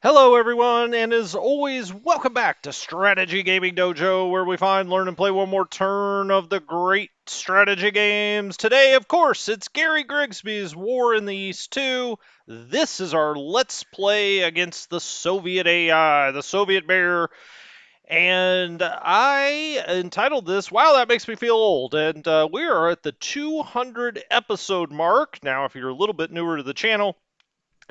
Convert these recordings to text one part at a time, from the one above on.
Hello, everyone, and as always, welcome back to Strategy Gaming Dojo, where we find, learn, and play one more turn of the great strategy games. Today, of course, it's Gary Grigsby's War in the East 2. This is our Let's Play against the Soviet AI, the Soviet Bear, and I entitled this, Wow, That Makes Me Feel Old, and we are at the 200 episode mark. Now, if you're a little bit newer to the channel,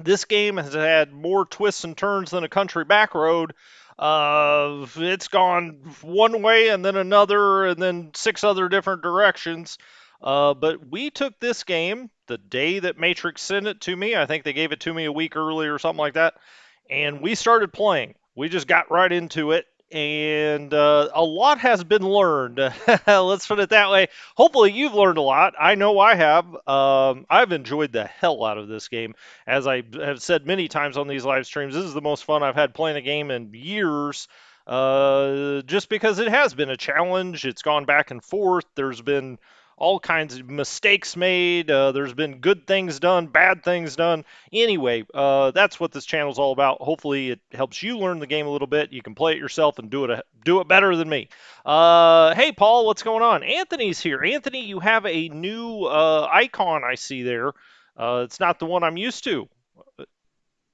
this game has had more twists and turns than a country back road. It's gone one way and then another, and then six other different directions. But we took this game the day that Matrix sent it to me. I think they gave it to me a week early or something like that. And we started playing. We just got right into it. And a lot has been learned. Let's put it that way. Hopefully, you've learned a lot. I know I have. I've enjoyed the hell out of this game. As I have said many times on these live streams, this is the most fun I've had playing a game in years. Just because it has been a challenge. It's gone back and forth. There's been all kinds of mistakes made. There's been good things done, bad things done. Anyway, that's what this channel is all about. Hopefully, it helps you learn the game a little bit. You can play it yourself and do it better than me. Hey, Paul, what's going on? Anthony's here. Anthony, you have a new icon I see there. It's not the one I'm used to.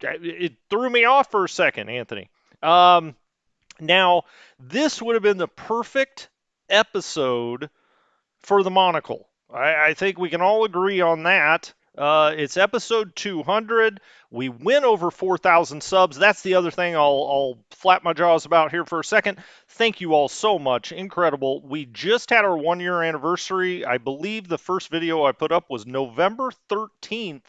It threw me off for a second, Anthony. Um, Now, this would have been the perfect episode for the monocle. I think we can all agree on that. It's episode 200. We went over 4,000 subs. That's the other thing I'll flap my jaws about here for a second. Thank you all so much. Incredible. We just had our 1 year anniversary. I believe the first video I put up was November 13th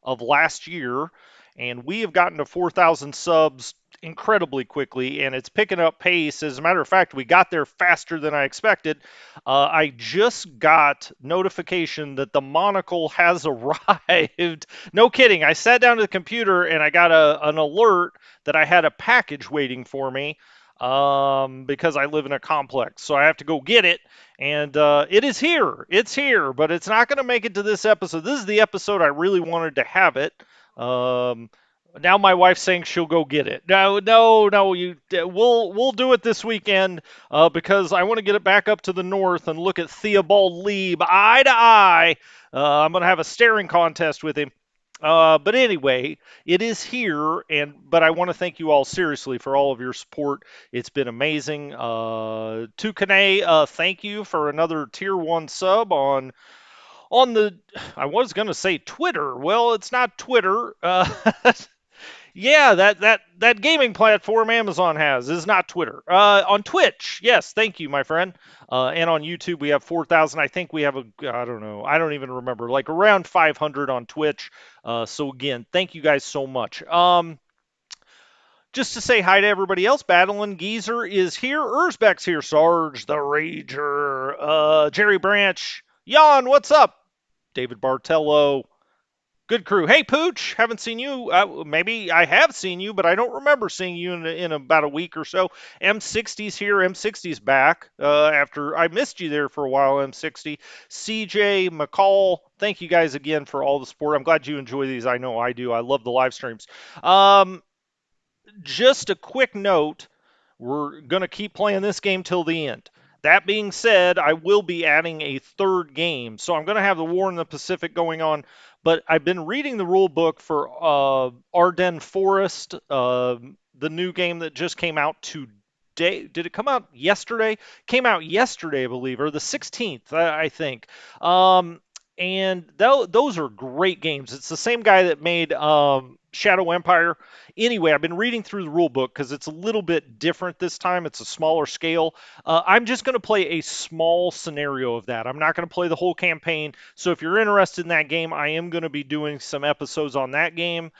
of last year, and we have gotten to 4,000 subs incredibly quickly, and it's picking up pace. As a matter of fact, we got there faster than I expected. I just got notification that the monocle has arrived. No kidding. I sat down to the computer and I got an alert that I had a package waiting for me because I live in a complex. So I have to go get it. And it is here. It's here, but it's not going to make it to this episode. This is the episode I really wanted to have it. Um, Now my wife's saying she'll go get it. No, no, no. We'll do it this weekend because I want to get it back up to the north and look at Theobald Lieb eye to eye. I'm gonna have a staring contest with him. But anyway, it is here, and but I want to thank you all seriously for all of your support. It's been amazing. Tukane, thank you for another tier 1 sub on the. I was gonna say Twitter. Well, it's not Twitter. Yeah, that gaming platform Amazon has is not Twitter. On Twitch, yes, thank you, my friend. And on YouTube, we have 4,000. I think we have I don't know, I don't even remember, like around 500 on Twitch. So again, thank you guys so much. Just to say hi to everybody else, Battling Geezer is here. Erzbeck's here. Sarge the Rager. Jerry Branch. Jan, what's up? David Bartello. Good crew. Hey, Pooch, haven't seen you. Maybe I have seen you, but I don't remember seeing you in about a week or so. M60's here. M60's back after I missed you there for a while, M60. CJ, McCall, thank you guys again for all the support. I'm glad you enjoy these. I know I do. I love the live streams. Just a quick note, we're going to keep playing this game till the end. That being said, I will be adding a third game. So I'm going to have the War in the Pacific going on. But I've been reading the rule book for Ardennes Forest, the new game that just came out today. Did it come out yesterday? Came out yesterday, I believe, or the 16th, I think. And those are great games. It's the same guy that made Shadow Empire. Anyway, I've been reading through the rule book because it's a little bit different this time. It's a smaller scale. I'm just going to play a small scenario of that. I'm not going to play the whole campaign. So if you're interested in that game, I am going to be doing some episodes on that game.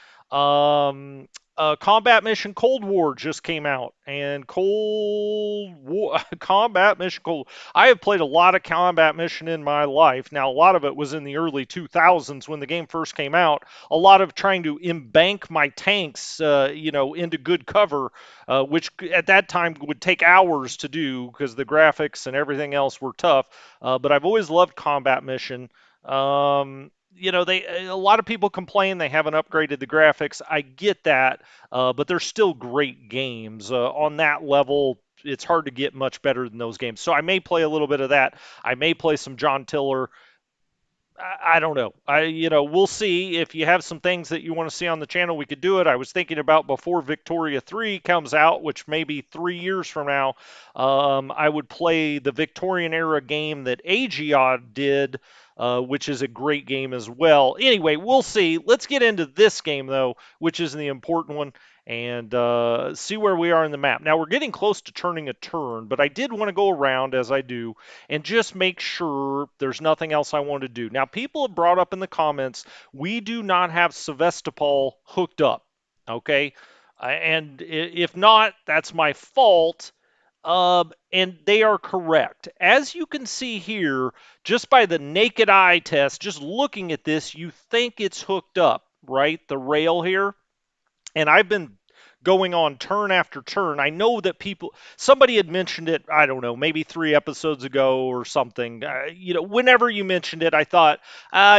Combat Mission Cold War just came out, and Cold War Combat Mission Cold. I have played a lot of Combat Mission in my life. Now, a lot of it was in the early 2000s when the game first came out. A lot of trying to embank my tanks, into good cover, which at that time would take hours to do because the graphics and everything else were tough. But I've always loved Combat Mission. they a lot of people complain they haven't upgraded the graphics. I get that, but they're still great games on that level. It's hard to get much better than those games. So I may play a little bit of that. I may play some John Tiller. I don't know. We'll see. If you have some things that you want to see on the channel, we could do it. I was thinking about before Victoria 3 comes out, which may be 3 years from now, I would play the Victorian era game that Agiod did, which is a great game as well. Anyway, we'll see. Let's get into this game, though, which is the important one, and see where we are in the map. Now, we're getting close to turning a turn, but I did want to go around, as I do, and just make sure there's nothing else I want to do. Now, people have brought up in the comments, we do not have Sevastopol hooked up, okay? And if not, that's my fault. And they are correct. As you can see here, just by the naked eye test, just looking at this, you think it's hooked up, right? The rail here. And I've been going on turn after turn. I know that somebody had mentioned it, I don't know, maybe 3 episodes ago or something. Whenever you mentioned it, I thought,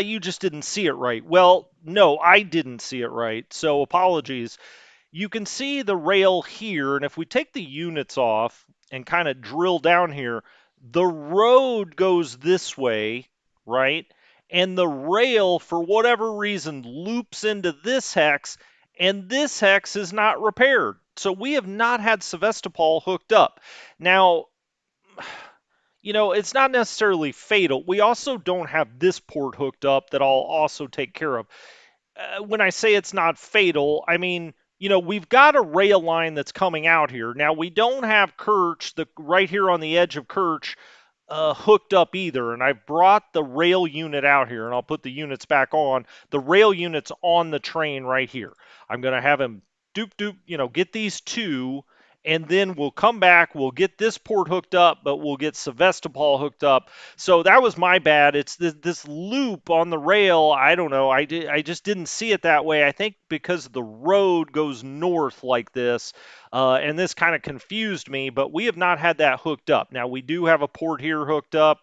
you just didn't see it right. Well, no, I didn't see it right. So apologies. You can see the rail here, and if we take the units off and kind of drill down here, the road goes this way, right? And the rail, for whatever reason, loops into this hex, and this hex is not repaired. So we have not had Sevastopol hooked up. Now, it's not necessarily fatal. We also don't have this port hooked up that I'll also take care of. When I say it's not fatal, I mean, we've got a rail line that's coming out here. Now, we don't have Kirch, right here on the edge of Kirch, hooked up either. And I've brought the rail unit out here, and I'll put the units back on. The rail unit's on the train right here. I'm going to have him get these two, and then we'll come back. We'll get this port hooked up, but we'll get Sevastopol hooked up. So that was my bad. It's this loop on the rail. I don't know. I just didn't see it that way. I think because the road goes north like this, and this kind of confused me, but we have not had that hooked up. Now, we do have a port here hooked up.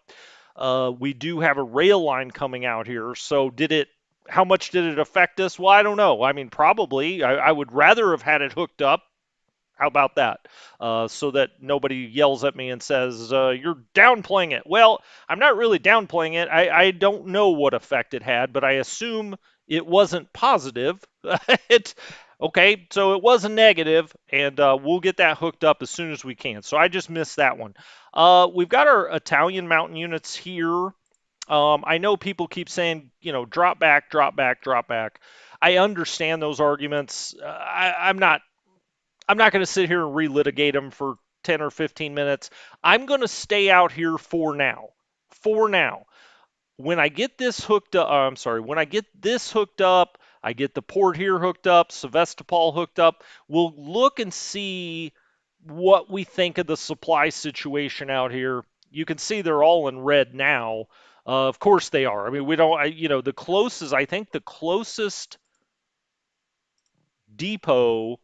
We do have a rail line coming out here. So how much did it affect us? Well, I don't know. I mean, probably. I would rather have had it hooked up. How about that? So that nobody yells at me and says, you're downplaying it. Well, I'm not really downplaying it. I don't know what effect it had, but I assume it wasn't positive. Okay, so it was a negative, and we'll get that hooked up as soon as we can. So I just missed that one. We've got our Italian mountain units here. I know people keep saying, drop back, drop back, drop back. I understand those arguments. I'm not going to sit here and relitigate them for 10 or 15 minutes. I'm going to stay out here for now. For now. When I get this hooked up, I'm sorry, when I get this hooked up, I get the port here hooked up, Sevastopol hooked up, we'll look and see what we think of the supply situation out here. You can see they're all in red now. Of course they are. I mean, we don't, I think the closest depot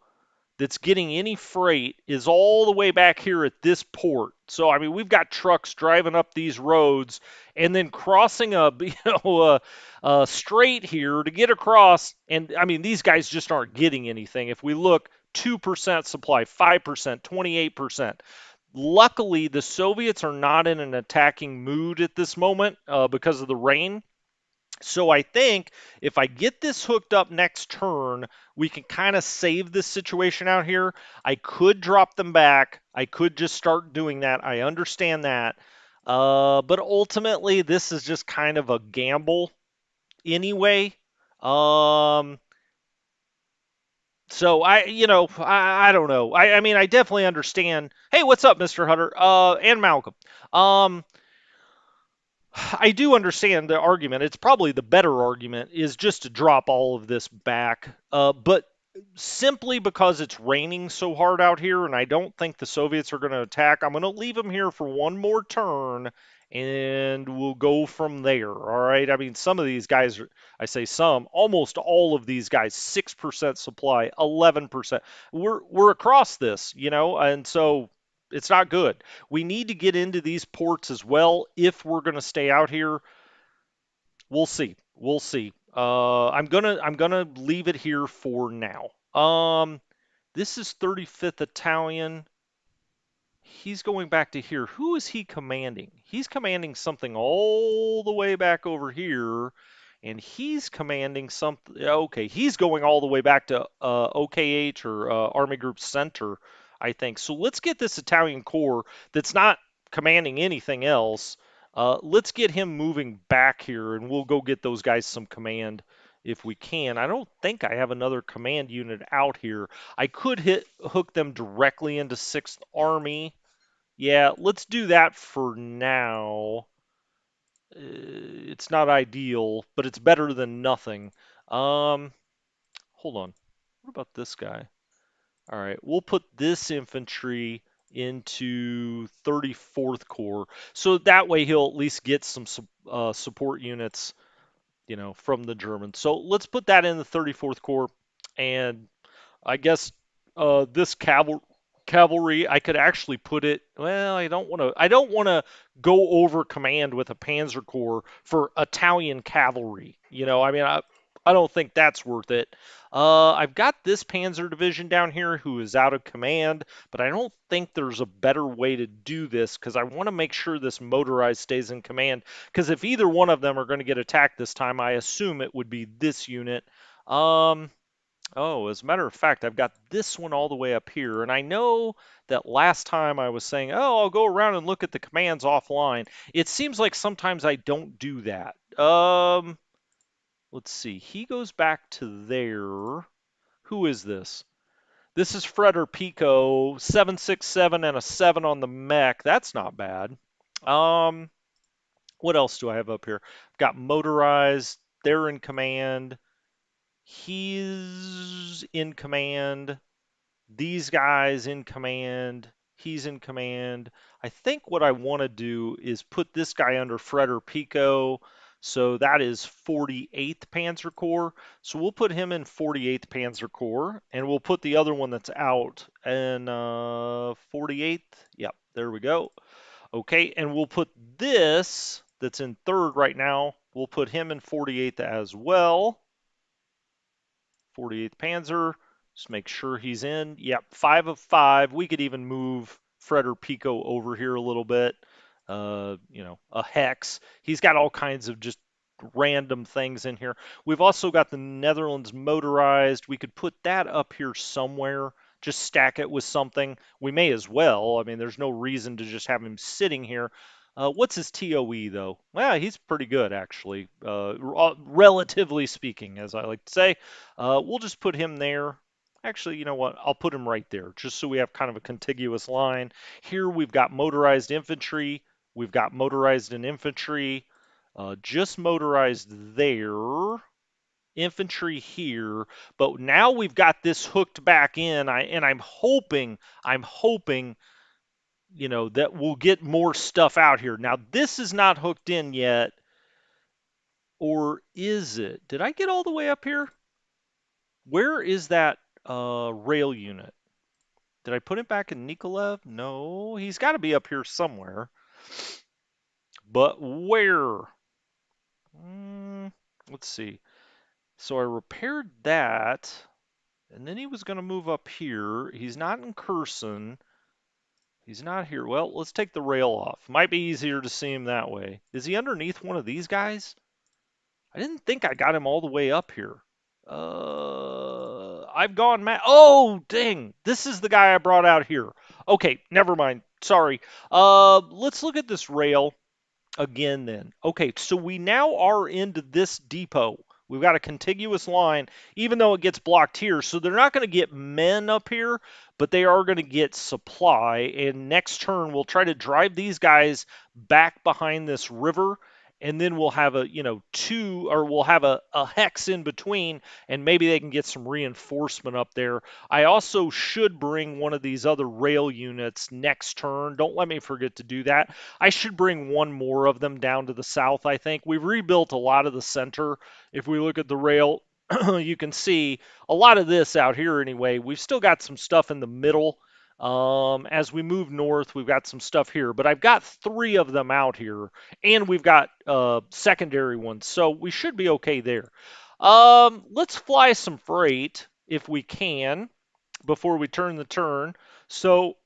that's getting any freight is all the way back here at this port. So I mean, we've got trucks driving up these roads and then crossing a straight here to get across. And I mean, these guys just aren't getting anything. If we look, 2% supply, 5%, 28%. Luckily, the Soviets are not in an attacking mood at this moment because of the rain. So I think if I get this hooked up next turn, we can kind of save this situation out here. I could drop them back. I could just start doing that. I understand that. But ultimately, this is just kind of a gamble anyway. So I don't know. I mean, I definitely understand. Hey, what's up, Mr. Hutter? And Malcolm. I do understand the argument. It's probably the better argument is just to drop all of this back. But simply because it's raining so hard out here, and I don't think the Soviets are going to attack, I'm going to leave them here for one more turn, and we'll go from there. All right. I mean, some of these guys, I say some, almost all of these guys, 6% supply, 11%. We're across this, and so it's not good. We need to get into these ports as well if we're going to stay out here. We'll see. We'll see. I'm gonna leave it here for now. This is 35th Italian. He's going back to here. Who is he commanding? He's commanding something all the way back over here, and he's commanding something. Okay, he's going all the way back to OKH or Army Group Center, I think. So let's get this Italian Corps that's not commanding anything else. Let's get him moving back here, and we'll go get those guys some command if we can. I don't think I have another command unit out here. I could hook them directly into 6th Army. Yeah, let's do that for now. It's not ideal, but it's better than nothing. Um, Hold on. What about this guy? All right, we'll put this infantry into 34th Corps, so that way he'll at least get some support units, from the Germans. So let's put that in the 34th Corps, and I guess this cavalry, I could actually put it. Well, I don't want to. I don't want to go over command with a Panzer Corps for Italian cavalry. I mean, I don't think that's worth it. I've got this Panzer division down here who is out of command, but I don't think there's a better way to do this because I want to make sure this motorized stays in command. Because if either one of them are going to get attacked this time, I assume it would be this unit. Um, Oh, as a matter of fact, I've got this one all the way up here, and I know that last time I was saying, oh, I'll go around and look at the commands offline. It seems like sometimes I don't do that. Let's see. He goes back to there. Who is this? This is Freder Pico, 767 and a 7 on the mech. That's not bad. Um, what else do I have up here? I've got motorized. They're in command. He's in command. These guys in command. He's in command. I think what I want to do is put this guy under Freder Pico. So that is 48th Panzer Corps. So we'll put him in 48th Panzer Corps, and we'll put the other one that's out in 48th. Yep, there we go. Okay, and we'll put this that's in 3rd right now. We'll put him in 48th as well. 48th Panzer. Just make sure he's in. Yep, 5 of 5. We could even move Freder Pico over here a little bit. A hex. He's got all kinds of just random things in here. We've also got the Netherlands motorized. We could put that up here somewhere. Just stack it with something. We may as well. I mean, there's no reason to just have him sitting here. What's his TOE though? Well, he's pretty good actually, relatively speaking, as I like to say. We'll just put him there. Actually, you know what? I'll put him right there, just so we have kind of a contiguous line. Here we've got motorized infantry. We've got motorized and infantry. Just motorized there. Infantry here. But now we've got this hooked back in. I'm hoping, that we'll get more stuff out here. Now, this is not hooked in yet. Or is it? Did I get all the way up here? Where is that rail unit? Did I put it back in Nikolaev? No, he's got to be up here somewhere. But where? Let's see. So I repaired that, and then he was going to move up here. He's not in Kherson. He's not here. Well, let's take the rail off. Might be easier to see him that way. Is he underneath one of these guys? I didn't think I got him all the way up here. I've gone mad. Oh, dang. This is the guy I brought out here. Okay, never mind. Sorry. Let's look at this rail again then. Okay, so we now are into this depot. We've got a contiguous line, even though it gets blocked here. So they're not going to get men up here, but they are going to get supply. And next turn, we'll try to drive these guys back behind this river, and then we'll have we'll have a hex in between, and maybe they can get some reinforcement up there. I also should bring one of these other rail units next turn. Don't let me forget to do that. I should bring one more of them down to the south, I think. We've rebuilt a lot of the center. If we look at the rail, you can see a lot of this out here anyway. We've still got some stuff in the middle. As we move north, we've got some stuff here, but I've got three of them out here, and we've got secondary ones, so we should be okay there. Let's fly some freight if we can before we turn the turn. So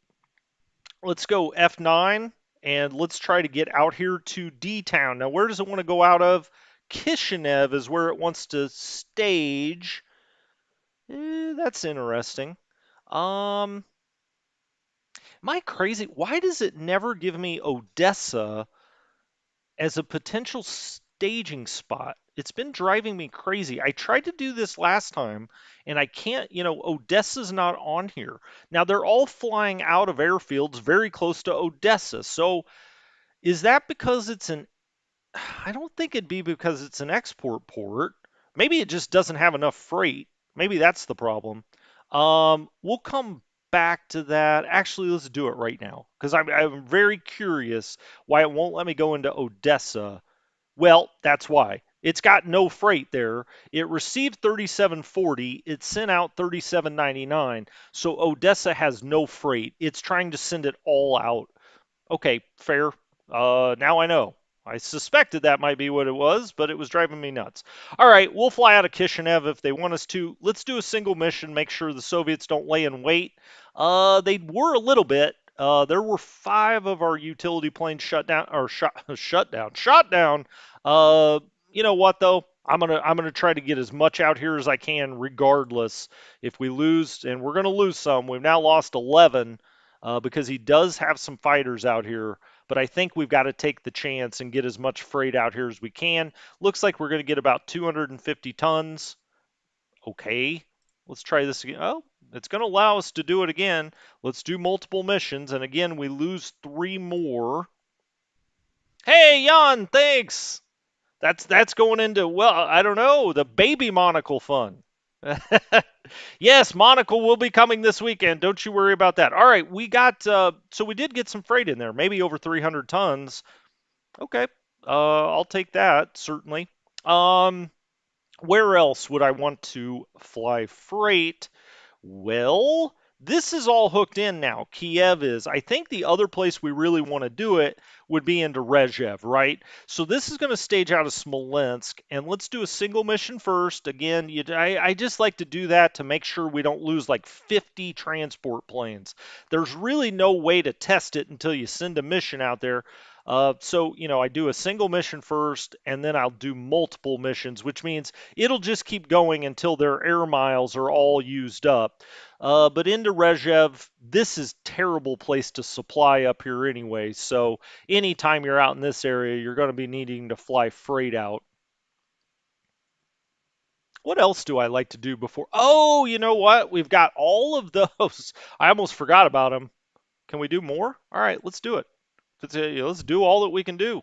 let's go F9 and let's try to get out here to D Town. Now, where does it want to go out of? Kishinev is where it wants to stage. That's interesting. Um, am I crazy? Why does it never give me Odessa as a potential staging spot? It's been driving me crazy. I tried to do this last time and I can't, Odessa's not on here. Now they're all flying out of airfields very close to Odessa. So is that because it's an I don't think it'd be because it's an export port. Maybe it just doesn't have enough freight. Maybe that's the problem. We'll come back to that. Actually, let's do it right now because I'm very curious why it won't let me go into Odessa. Well, that's why. It's got no freight there. It received 3740. It sent out 3799. So Odessa has no freight. It's trying to send it all out. Okay, fair. Now I know. I suspected that might be what it was, but it was driving me nuts. All right, we'll fly out of Kishinev if they want us to. Let's do a single mission, make sure the Soviets don't lay in wait. They were a little bit. There were five of our utility planes shut down or shot down. Uh, you know what though? I'm gonna try to get as much out here as I can, regardless. If we lose, and we're gonna lose some, we've now lost 11 because he does have some fighters out here. But I think we've got to take the chance and get as much freight out here as we can. Looks like we're going to get about 250 tons. Okay, let's try this again. Oh, it's going to allow us to do it again. Let's do multiple missions. And again, we lose three more. Hey, Jan, thanks. That's going into, well, I don't know, the baby monocle fund. Yes, monocle will be coming this weekend. Don't you worry about that. All right, we got so we did get some freight in there, maybe over 300 tons. Okay, I'll take that certainly. Um, where else would I want to fly freight? Well, this is all hooked in now. Kiev is. I think the other place we really want to do it would be into Rezhev, right? So this is going to stage out of Smolensk, and let's do a single mission first. Again, I just like to do that to make sure we don't lose like 50 transport planes. There's really no way to test it until you send a mission out there. So, I do a single mission first, and then I'll do multiple missions, which means it'll just keep going until their air miles are all used up. But into Rezhev, this is terrible place to supply up here anyway. So anytime you're out in this area, you're going to be needing to fly freight out. What else do I like to do before? Oh, you know what? We've got all of those. I almost forgot about them. Can we do more? All right, let's do it. Let's do all that we can do.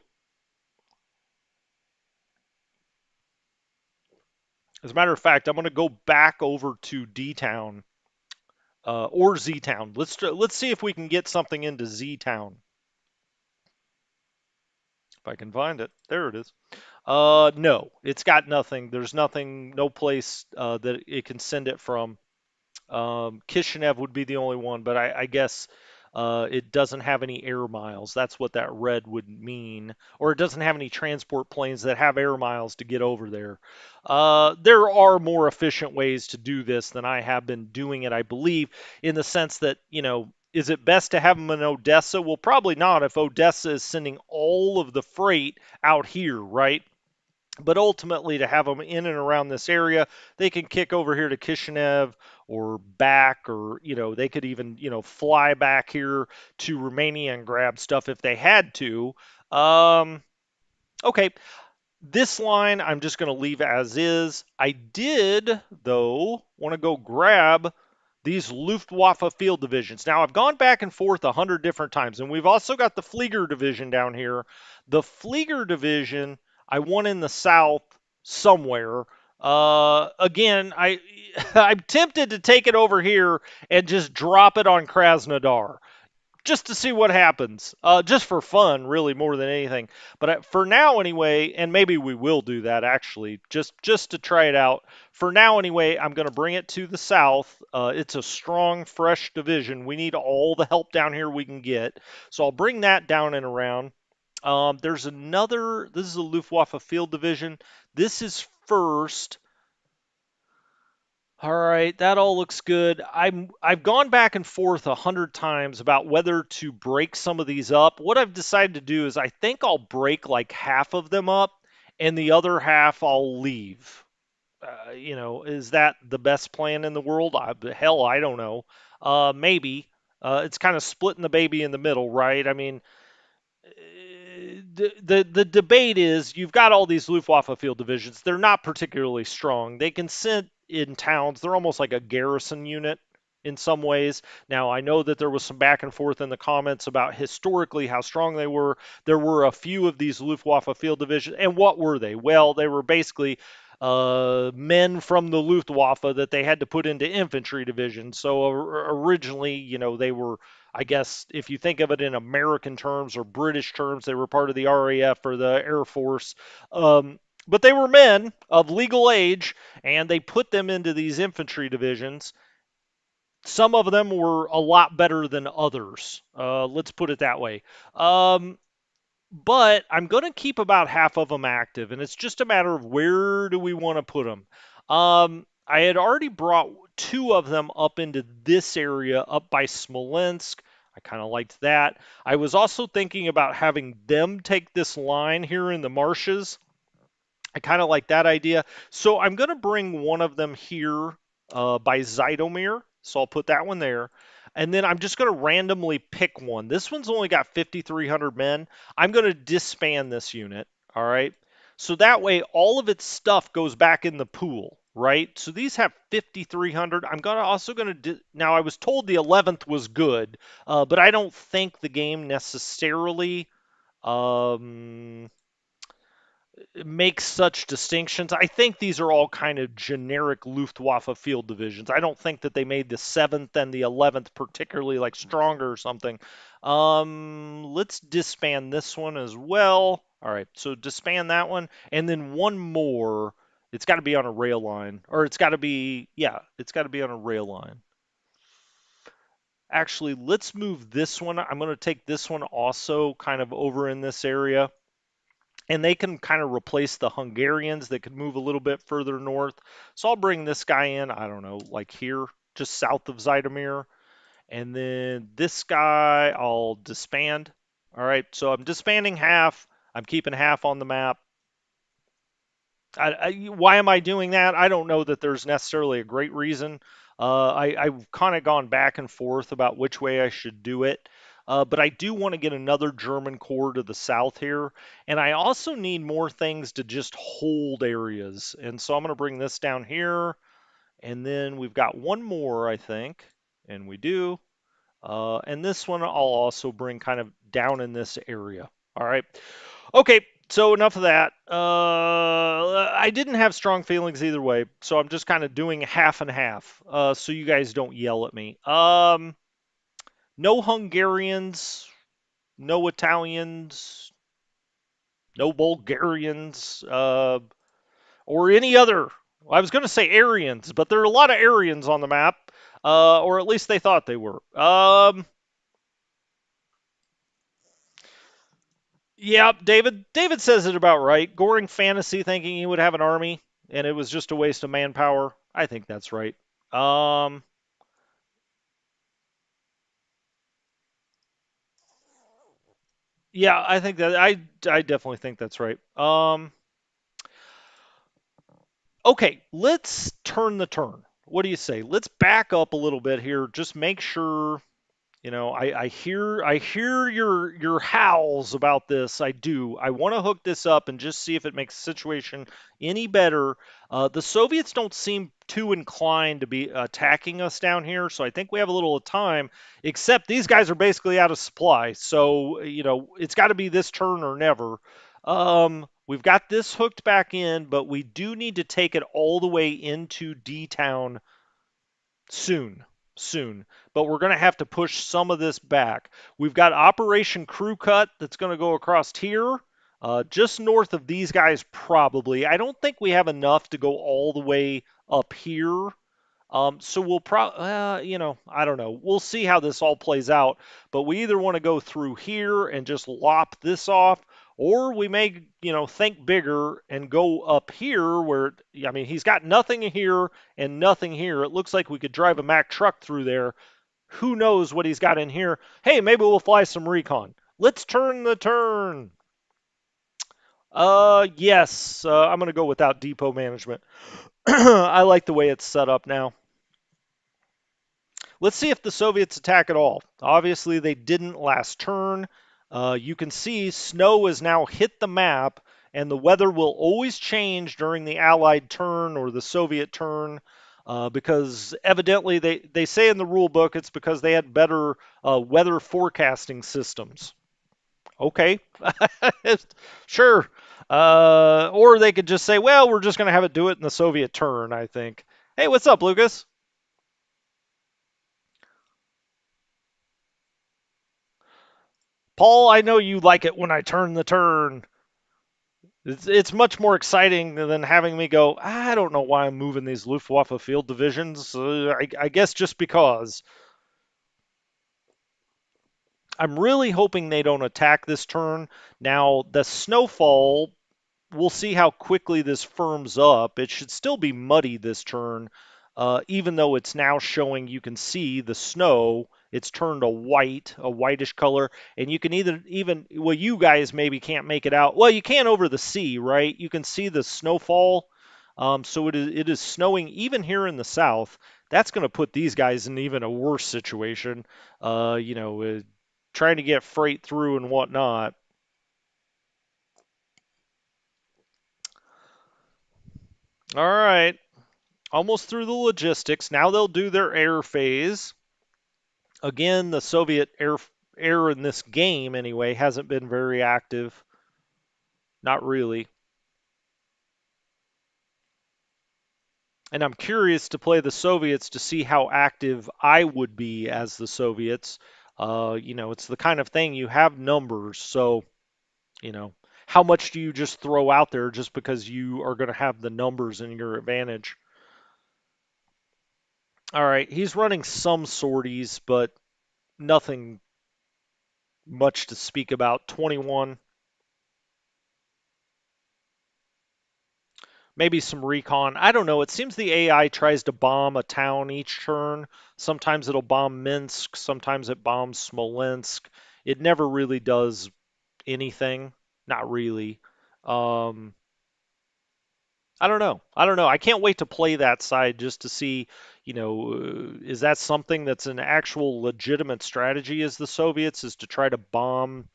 As a matter of fact, I'm going to go back over to D Town or Z Town. Let's see if we can get something into Z Town. If I can find it, there it is. No, it's got nothing. There's nothing, no place that it can send it from. Kishinev would be the only one, but I guess it doesn't have any air miles. That's what that red would mean. Or it doesn't have any transport planes that have air miles to get over there. There are more efficient ways to do this than I have been doing it, I believe, in the sense that, is it best to have them in Odessa? Well, probably not if Odessa is sending all of the freight out here, right? But ultimately, to have them in and around this area, they can kick over here to Kishinev or back, or they could even fly back here to Romania and grab stuff if they had to. Okay, this line I'm just going to leave as is. I did, though, want to go grab these Luftwaffe field divisions. Now, I've gone back and forth 100 different times, and we've also got the Flieger division down here. The Flieger division, I want in the south somewhere. Again, I'm tempted to take it over here and just drop it on Krasnodar. just to see what happens, just for fun, really more than anything. But for now, anyway, and maybe we will do that actually, just to try it out. For now, anyway, I'm going to bring it to the south. It's a strong, fresh division. We need all the help down here we can get, so I'll bring that down and around. There's another. This is a Luftwaffe field division. This is first. All right, that all looks good. I've gone back and forth 100 times about whether to break some of these up. What I've decided to do is I think I'll break like half of them up, and the other half I'll leave. Is that the best plan in the world? Hell, I don't know. Maybe. It's kind of splitting the baby in the middle, right? I mean, the debate is you've got all these Luftwaffe field divisions. They're not particularly strong. They can sit in towns. They're almost like a garrison unit in some ways. Now, I know that there was some back and forth in the comments about historically how strong they were. There were a few of these Luftwaffe field divisions. And what were they? Well, they were basically men from the Luftwaffe that they had to put into infantry divisions. So originally, they were, I guess, if you think of it in American terms or British terms, they were part of the RAF or the Air Force. But they were men of legal age, and they put them into these infantry divisions. Some of them were a lot better than others. Let's put it that way. But I'm going to keep about half of them active, and it's just a matter of where do we want to put them. I had already brought two of them up into this area, up by Smolensk. I kind of liked that. I was also thinking about having them take this line here in the marshes. I kind of like that idea. So I'm going to bring one of them here by Zytomir. So I'll put that one there. And then I'm just going to randomly pick one. This one's only got 5,300 men. I'm going to disband this unit. All right. So that way all of its stuff goes back in the pool, right? So these have 5,300. I'm also going to now I was told the 11th was good, but I don't think the game necessarily um, makes such distinctions. I think these are all kind of generic Luftwaffe field divisions. I don't think that they made the 7th and the 11th particularly like stronger or something. Let's disband this one as well. All right, so disband that one, and then one more. It's got to be on a rail line, or it's got to be, yeah, it's got to be on a rail line. Actually, let's move this one. I'm going to take this one also kind of over in this area, and they can kind of replace the Hungarians that could move a little bit further north. So I'll bring this guy in, I don't know, like here, just south of Zytomir. And then this guy I'll disband. All right, so I'm disbanding half. I'm keeping half on the map. Why am I doing that? I don't know that there's necessarily a great reason. I've kind of gone back and forth about which way I should do it. But I do want to get another German corps to the south here. And I also need more things to just hold areas. And so I'm going to bring this down here. And then we've got one more, I think. And we do. And this one I'll also bring kind of down in this area. All right. Okay, so enough of that. I didn't have strong feelings either way, so I'm just kind of doing half and half, so you guys don't yell at me. No Hungarians, no Italians, no Bulgarians, or any other. I was going to say Aryans, but there are a lot of Aryans on the map, or at least they thought they were. Yeah, David says it about right. Goring fantasy thinking he would have an army and it was just a waste of manpower. I think that's right. Um yeah, I think that I definitely think that's right. Okay, let's turn the turn. What do you say? Let's back up a little bit here. Just make sure. I hear your howls about this. I do. I want to hook this up and just see if it makes the situation any better. The Soviets don't seem too inclined to be attacking us down here, so I think we have a little time. Except these guys are basically out of supply, so it's got to be this turn or never. We've got this hooked back in, but we do need to take it all the way into D Town soon. soon, but we're going to have to push some of this back. We've got Operation Crew Cut that's going to go across here, just north of these guys, probably. I don't think we have enough to go all the way up here. So we'll I don't know. We'll see how this all plays out. But we either want to go through here and just lop this off, or we may, think bigger and go up here where, I mean, he's got nothing here and nothing here. It looks like we could drive a Mack truck through there. Who knows what he's got in here? Hey, maybe we'll fly some recon. Let's turn the turn. Yes, I'm going to go without depot management. I like the way it's set up now. Let's see if the Soviets attack at all. Obviously, they didn't last turn. You can see snow has now hit the map, and the weather will always change during the Allied turn or the Soviet turn because evidently they say in the rule book it's because they had better weather forecasting systems. Okay, sure. Or they could just say, well, we're just going to have it do it in the Soviet turn, I think. Hey, what's up, Lucas? Paul, I know you like it when I turn the turn. It's much more exciting than having me go, I don't know why I'm moving these Luftwaffe field divisions. I guess just because. I'm really hoping they don't attack this turn. Now, the snowfall, we'll see how quickly this firms up. It should still be muddy this turn, even though it's now showing you can see the snow. It's turned a whitish color, and you can even well, you guys maybe can't make it out. Well, you can over the sea, right? You can see the snowfall. So it is snowing even here in the south. That's going to put these guys in even a worse situation. Trying to get freight through and whatnot. All right. Almost through the logistics. Now they'll do their air phase. Again, the Soviet air in this game anyway hasn't been very active. Not really. And I'm curious to play the Soviets to see how active I would be as the Soviets. It's the kind of thing you have numbers, so you know, how much do you just throw out there just because you are going to have the numbers in your advantage? All right, he's running some sorties, but nothing much to speak about. 21, maybe some recon. I don't know. It seems the AI tries to bomb a town each turn. Sometimes it'll bomb Minsk, sometimes it bombs Smolensk. It never really does anything. Not really. Um, I don't know. I don't know. I can't wait to play that side just to see, is that something that's an actual legitimate strategy as the Soviets is to try to bomb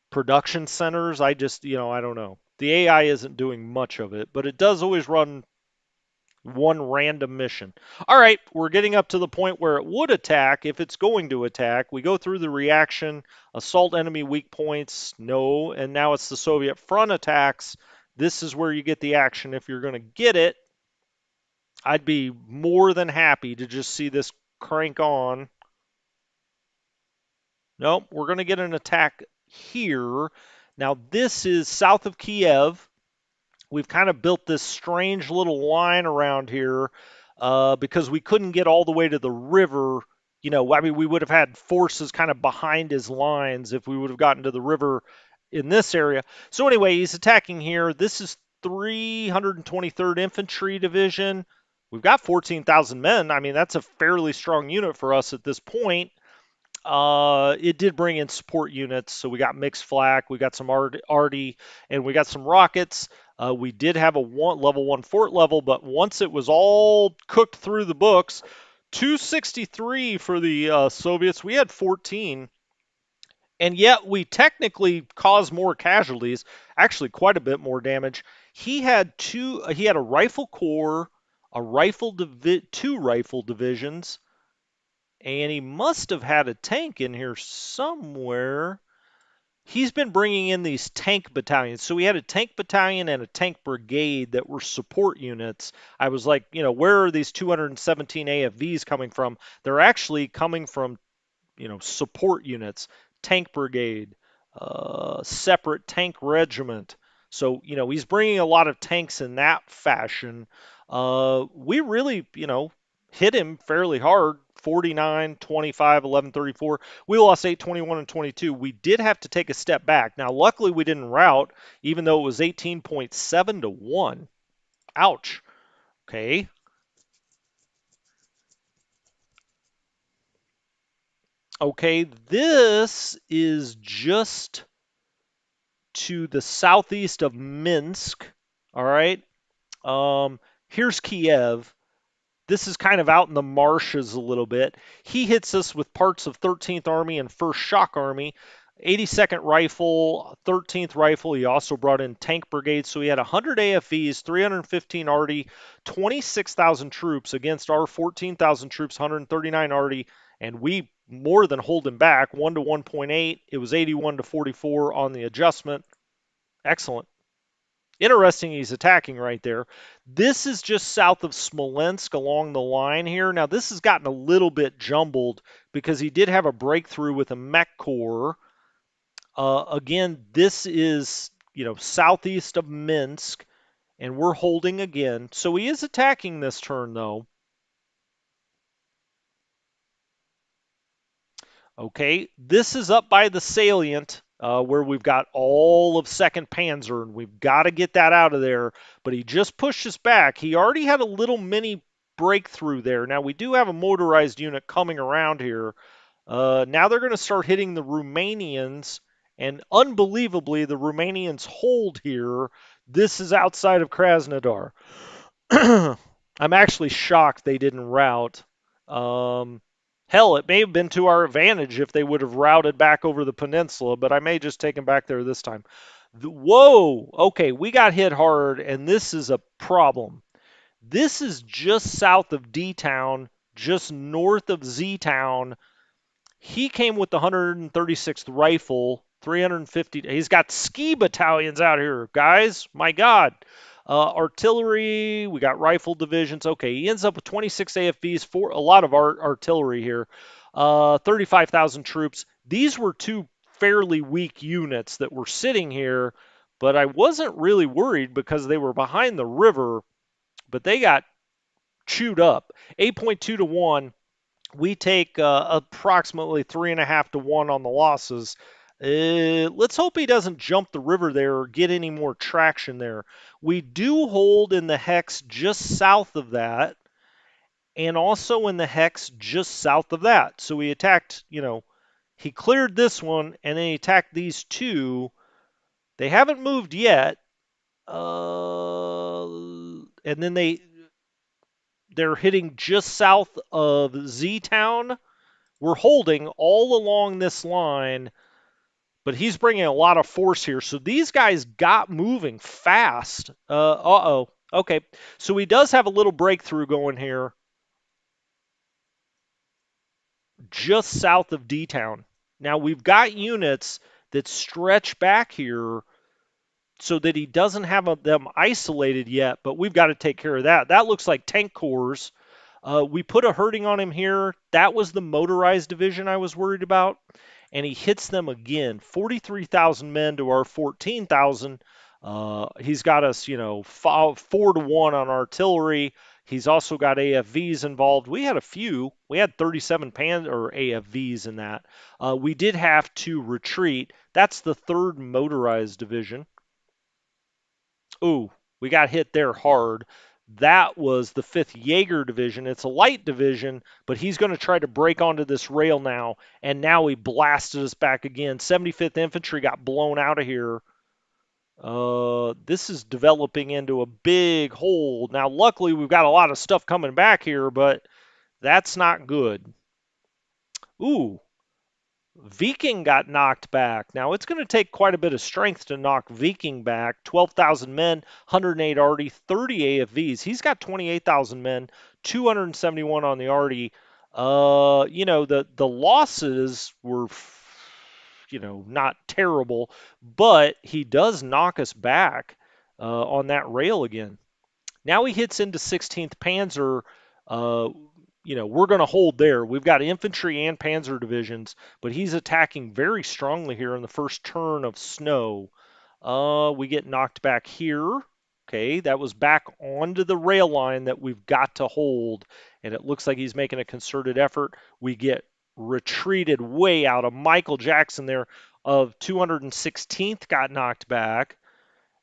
production centers? I just, I don't know. The AI isn't doing much of it, but it does always run one random mission. All right, we're getting up to the point where it would attack if it's going to attack. We go through the reaction, assault enemy weak points, no, and now it's the Soviet front attacks. This is where you get the action if you're going to get it. I'd be more than happy to just see this crank on. Nope, we're going to get an attack here. Now, this is south of Kiev. We've kind of built this strange little line around here because we couldn't get all the way to the river. I mean, we would have had forces kind of behind his lines if we would have gotten to the river in this area. So anyway, he's attacking here. This is 323rd Infantry Division. We've got 14,000 men. I mean, that's a fairly strong unit for us at this point. It did bring in support units, so we got mixed flak, we got some arty, and we got some rockets. We did have a level 1 fort level, but once it was all cooked through the books, 263 for the Soviets. We had 14, and yet we technically caused more casualties. Actually, quite a bit more damage. He had two. He had a rifle corps, two rifle divisions, and he must have had a tank in here somewhere. he's been bringing in these tank battalions. So we had a tank battalion and a tank brigade that were support units. I was like, where are these 217 AFVs coming from? They're actually coming from, support units, tank brigade, separate tank regiment. So, he's bringing a lot of tanks in that fashion. We really, hit him fairly hard. 49, 25, 11, 34. We lost 8, 21, and 22. We did have to take a step back. Now, luckily, we didn't rout, even though it was 18.7 to 1. Ouch. Okay. Okay, this is just to the southeast of Minsk. All right. Here's Kiev. This is kind of out in the marshes a little bit. He hits us with parts of 13th Army and 1st Shock Army, 82nd Rifle, 13th Rifle. He also brought in tank brigades, so he had 100 AFVs, 315 arty, 26,000 troops against our 14,000 troops, 139 arty, and we more than hold him back, 1 to 1.8. It was 81 to 44 on the adjustment. Excellent. Interesting, he's attacking right there. This is just south of Smolensk along the line here. Now, this has gotten a little bit jumbled because he did have a breakthrough with a mech corps. Again, this is, southeast of Minsk, and we're holding again. So he is attacking this turn, though. Okay, this is up by the salient where we've got all of 2nd Panzer, and we've got to get that out of there. But he just pushed us back. He already had a little mini breakthrough there. Now, we do have a motorized unit coming around here. Now they're going to start hitting the Romanians, and unbelievably, the Romanians hold here. This is outside of Krasnodar. I'm actually shocked they didn't rout. Hell, it may have been to our advantage if they would have routed back over the peninsula, but I may just take them back there this time. Whoa! Okay, we got hit hard, and this is a problem. This is just south of D-Town, just north of Z-Town. He came with the 136th Rifle, 350. He's got ski battalions out here, guys. My God. Artillery, we got rifle divisions. Okay, he ends up with 26 AFVs, for a lot of artillery here. 35,000 troops. These were two fairly weak units that were sitting here, but I wasn't really worried because they were behind the river, but they got chewed up. 8.2 to 1. We take approximately 3.5 to 1 on the losses. Let's hope he doesn't jump the river there or get any more traction there. We do hold in the hex just south of that, and also in the hex just south of that. So he attacked, he cleared this one, and then he attacked these two. They haven't moved yet. And then they're hitting just south of Z-Town. We're holding all along this line, but he's bringing a lot of force here. So these guys got moving fast. Uh-oh. Okay, so he does have a little breakthrough going here just south of D-Town. Now, we've got units that stretch back here so that he doesn't have them isolated yet, but we've got to take care of that. That looks like tank corps. We put a hurting on him here. That was the motorized division I was worried about. And he hits them again. 43,000 men to our 14,000. He's got us, 4 to 1 on artillery. He's also got AFVs involved. We had a few. We had 37 or AFVs in that. We did have to retreat. That's the 3rd motorized division. Ooh, we got hit there hard. That was the 5th Jaeger Division. It's a light division, but he's going to try to break onto this rail now, and now he blasted us back again. 75th Infantry got blown out of here. This is developing into a big hole. Now, luckily, we've got a lot of stuff coming back here, but that's not good. Ooh, Viking got knocked back. Now, it's going to take quite a bit of strength to knock Viking back. 12,000 men, 108 arty, 30 AFVs. He's got 28,000 men, 271 on the arty. The losses were, not terrible, but he does knock us back on that rail again. Now he hits into 16th Panzer. Uh, we're going to hold there. We've got infantry and panzer divisions, but he's attacking very strongly here in the first turn of snow. We get knocked back here. Okay, that was back onto the rail line that we've got to hold, and it looks like he's making a concerted effort. We get retreated way out of Michael Jackson there of 216th got knocked back.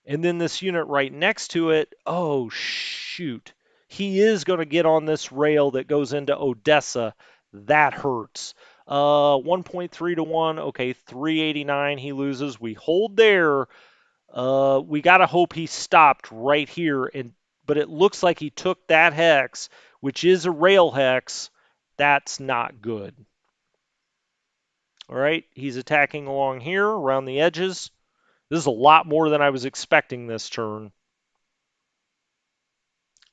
And then this unit right next to it, oh shoot. He is going to get on this rail that goes into Odessa. That hurts. 1.3 to 1. Okay, 389 he loses. We hold there. We got to hope he stopped right here but it looks like he took that hex, which is a rail hex. That's not good. All right, he's attacking along here around the edges. This is a lot more than I was expecting this turn.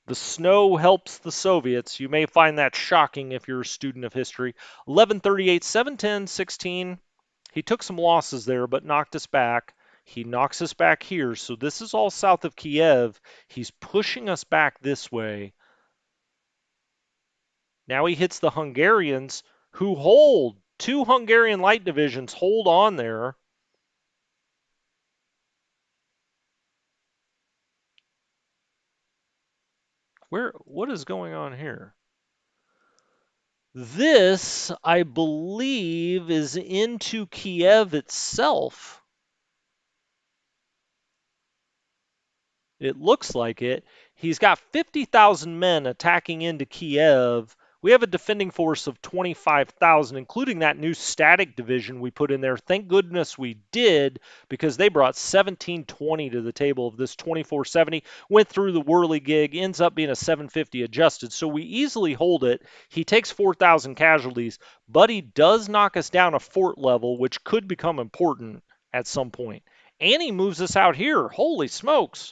The snow helps the Soviets. You may find that shocking if you're a student of history. 1138, 710, 16. He took some losses there, but knocked us back. He knocks us back here. So this is all south of Kiev. He's pushing us back this way. Now he hits the Hungarians, who hold. 2 Hungarian light divisions hold on there. What is going on here? This, I believe, is into Kiev itself. It looks like it. He's got 50,000 men attacking into Kiev. We have a defending force of 25,000, including that new static division we put in there. Thank goodness we did, because they brought 1720 to the table of this 2470. Went through the whirligig, ends up being a 750 adjusted. So we easily hold it. He takes 4,000 casualties, but he does knock us down a fort level, which could become important at some point. And he moves us out here. Holy smokes.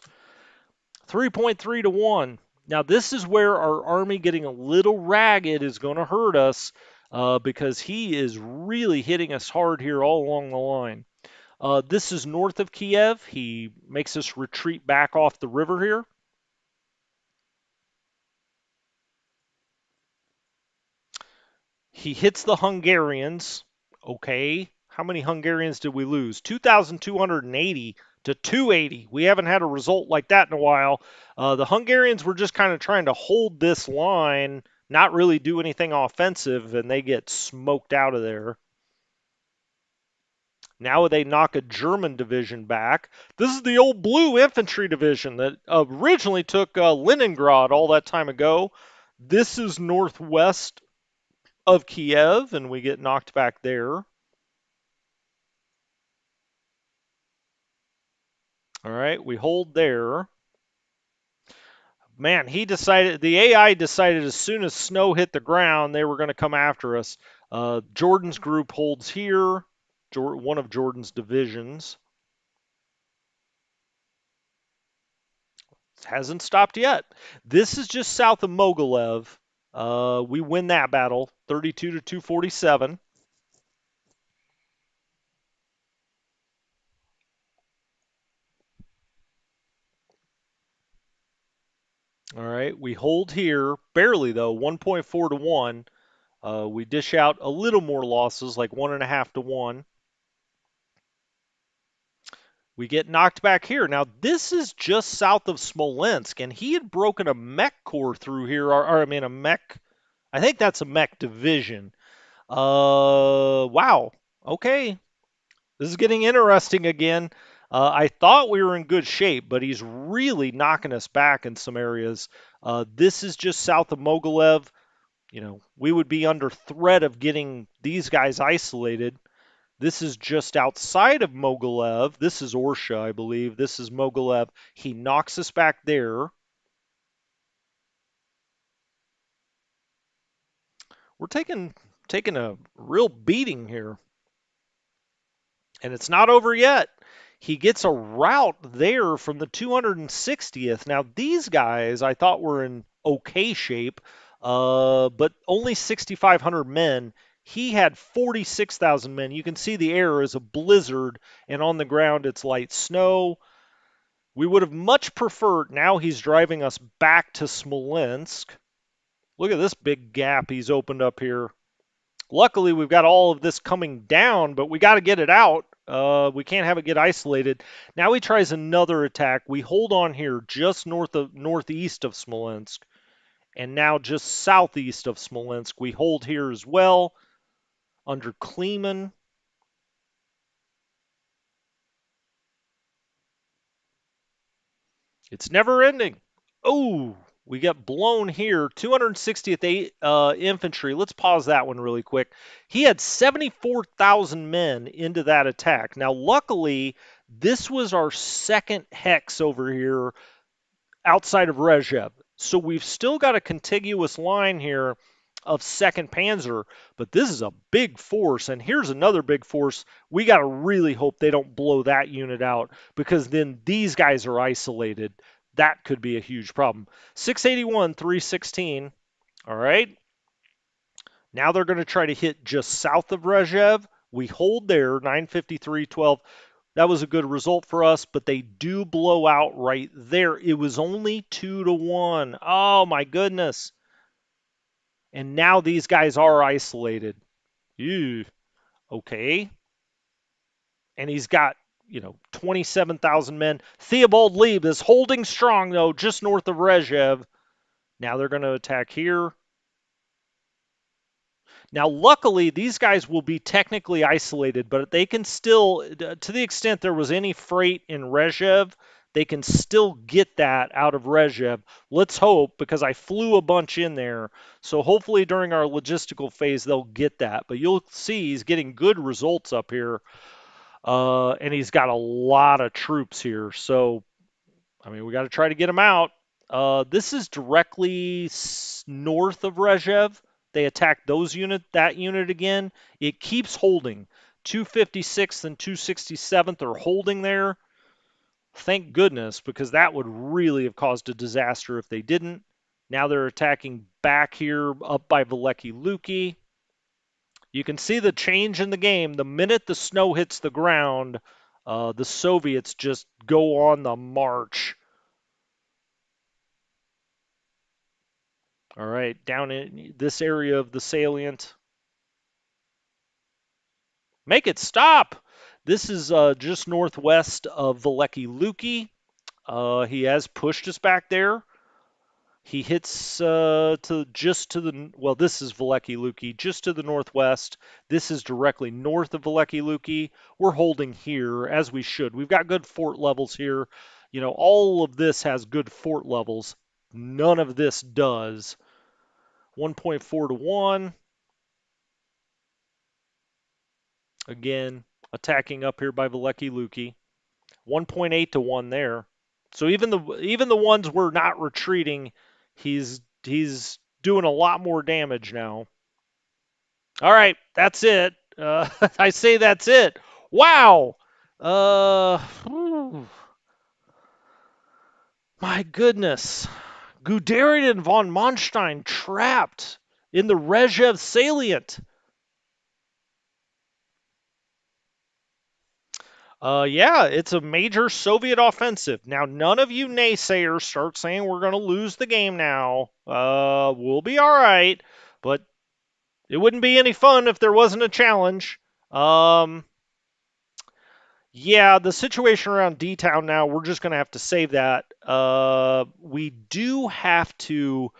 3.3 to 1. Now, this is where our army getting a little ragged is going to hurt us because he is really hitting us hard here all along the line. This is north of Kiev. He makes us retreat back off the river here. He hits the Hungarians. Okay. How many Hungarians did we lose? 2,280 to 280. We haven't had a result like that in a while. The Hungarians were just kind of trying to hold this line, not really do anything offensive, and they get smoked out of there. Now they knock a German division back. This is the old blue infantry division that originally took Leningrad all that time ago. This is northwest of Kiev, and we get knocked back there. All right, we hold there. Man, the AI decided as soon as snow hit the ground, they were going to come after us. Jordan's group holds here, one of Jordan's divisions. Hasn't stopped yet. This is just south of Mogilev. We win that battle, 32 to 247. All right, we hold here, barely though, 1.4 to 1. We dish out a little more losses, like 1.5 to 1. We get knocked back here. Now, this is just south of Smolensk, and he had broken a mech corps through here, or I mean a mech, I think that's a mech division. Wow. Okay. This is getting interesting again. I thought we were in good shape, but he's really knocking us back in some areas. This is just south of Mogilev. We would be under threat of getting these guys isolated. This is just outside of Mogilev. This is Orsha, I believe. This is Mogilev. He knocks us back there. We're taking a real beating here. And it's not over yet. He gets a route there from the 260th. Now, these guys I thought were in okay shape, but only 6,500 men. He had 46,000 men. You can see the air is a blizzard, and on the ground it's light snow. We would have much preferred, now he's driving us back to Smolensk. Look at this big gap he's opened up here. Luckily, we've got all of this coming down, but we got to get it out. We can't have it get isolated. Now he tries another attack. We hold on here just northeast of Smolensk, and now just southeast of Smolensk. We hold here as well under Kleeman. It's never ending. Oh, we got blown here. 260th Infantry. Let's pause that one really quick. He had 74,000 men into that attack. Now, luckily, this was our second hex over here outside of Rezhev. So we've still got a contiguous line here of 2nd Panzer, but this is a big force. And here's another big force. We got to really hope they don't blow that unit out, because then these guys are isolated. That could be a huge problem. 681, 316. All right. Now they're going to try to hit just south of Rezhev. We hold there, 953, 12. That was a good result for us, but they do blow out right there. It was only 2-1. Oh, my goodness. And now these guys are isolated. Ew. Okay. And he's got, 27,000 men. Theobald Lieb is holding strong, though, just north of Rezhev. Now they're going to attack here. Now, luckily, these guys will be technically isolated, but they can still, to the extent there was any freight in Rezhev, they can still get that out of Rezhev. Let's hope, because I flew a bunch in there. So hopefully during our logistical phase, they'll get that. But you'll see he's getting good results up here. And he's got a lot of troops here. So, I mean, we got to try to get him out. This is directly north of Rezhev. They attack that unit again. It keeps holding. 256th and 267th are holding there. Thank goodness, because that would really have caused a disaster if they didn't. Now they're attacking back here up by Veliki Luki. You can see the change in the game. The minute the snow hits the ground, the Soviets just go on the march. All right, down in this area of the salient. Make it stop! This is just northwest of Veliki Luki. He has pushed us back there. He hits just to the, well, this is Veliki Luki, just to the northwest. This is directly north of Veliki Luki. We're holding here, as we should. We've got good fort levels here. All of this has good fort levels. None of this does. 1.4-1. Again, attacking up here by Veliki Luki. 1.8-1 there. So even the ones we're not retreating, he's doing a lot more damage now. All right, that's it. I say that's it. Wow. My goodness. Guderian and von Manstein trapped in the Rezhev salient. Yeah, it's a major Soviet offensive. Now, none of you naysayers start saying we're going to lose the game now. We'll be all right, but it wouldn't be any fun if there wasn't a challenge. Yeah, the situation around D-Town now, we're just going to have to save that. We do have to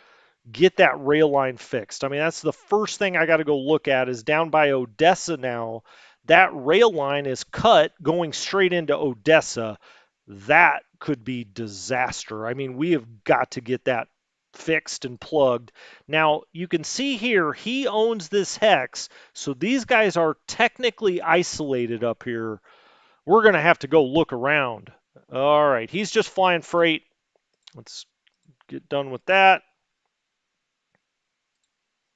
get that rail line fixed. I mean, that's the first thing I got to go look at is down by Odessa now. That rail line is cut going straight into Odessa. That could be disaster. I mean, we have got to get that fixed and plugged. Now, you can see here, he owns this hex, so these guys are technically isolated up here. We're going to have to go look around. All right, he's just flying freight. Let's get done with that.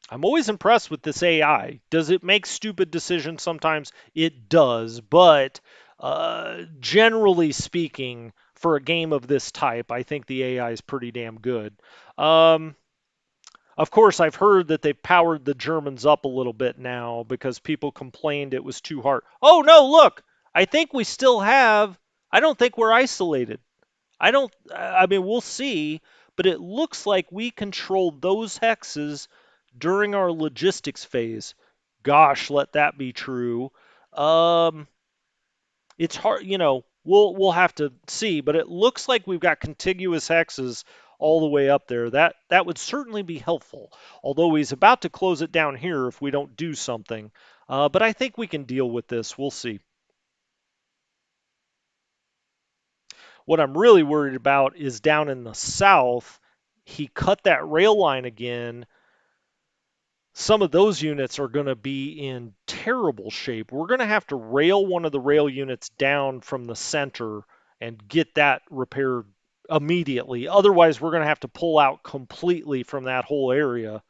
I'm always impressed with this AI. Does it make stupid decisions sometimes? It does, but generally speaking, for a game of this type, I think the AI is pretty damn good. Of course, I've heard that they've powered the Germans up a little bit now because people complained it was too hard. Oh no, look! I think we still have. I don't think we're isolated. I don't. I mean, we'll see, but it looks like we controlled those hexes during our logistics phase. Gosh, let that be true. Um, it's hard, we'll have to see, but it looks like we've got contiguous hexes all the way up there. That would certainly be helpful. Although he's about to close it down here if we don't do something. But I think we can deal with this. We'll see. What I'm really worried about is down in the south. He cut that rail line again. Some of those units are going to be in terrible shape. We're going to have to rail one of the rail units down from the center and get that repaired immediately. Otherwise, we're going to have to pull out completely from that whole area.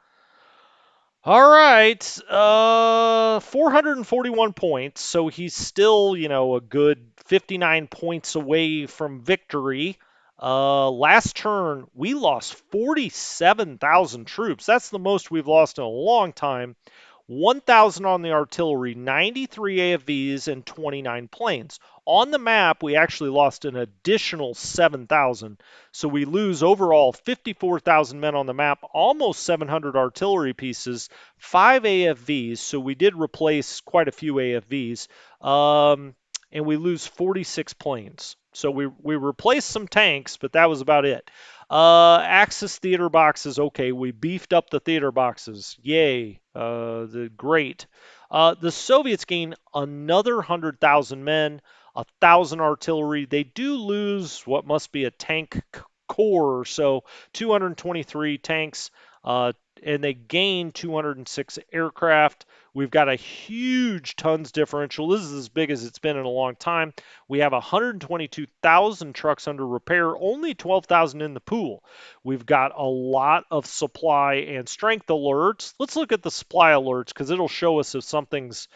All right, 441 points. So he's still, a good 59 points away from victory. Last turn, we lost 47,000 troops. That's the most we've lost in a long time. 1,000 on the artillery, 93 AFVs, and 29 planes. On the map, we actually lost an additional 7,000. So we lose overall 54,000 men on the map, almost 700 artillery pieces, 5 AFVs. So we did replace quite a few AFVs. And we lose 46 planes. So we replaced some tanks, but that was about it. Axis theater boxes, okay, we beefed up the theater boxes. Yay, great. The Soviets gain another 100,000 men, 1,000 artillery. They do lose what must be a tank core, so 223 tanks, and they gain 206 aircraft. We've got a huge tons differential. This is as big as it's been in a long time. We have 122,000 trucks under repair, only 12,000 in the pool. We've got a lot of supply and strength alerts. Let's look at the supply alerts because it'll show us if something's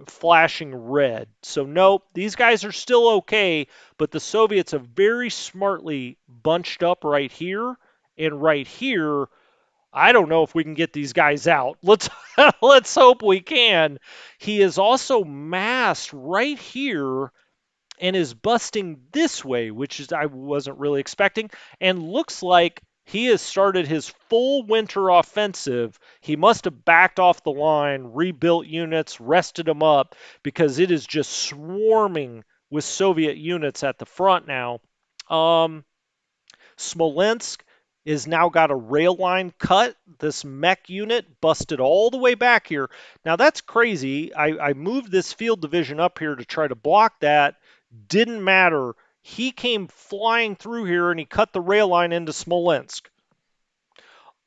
flashing red. So nope, these guys are still okay, but the Soviets have very smartly bunched up right here and right here. I don't know if we can get these guys out. Let's hope we can. He is also massed right here and is busting this way, which is I wasn't really expecting, and looks like he has started his full winter offensive. He must have backed off the line, rebuilt units, rested them up, because it is just swarming with Soviet units at the front now. Smolensk is now got a rail line cut. This mech unit busted all the way back here. Now that's crazy. I moved this field division up here to try to block that. Didn't matter. He came flying through here and he cut the rail line into Smolensk.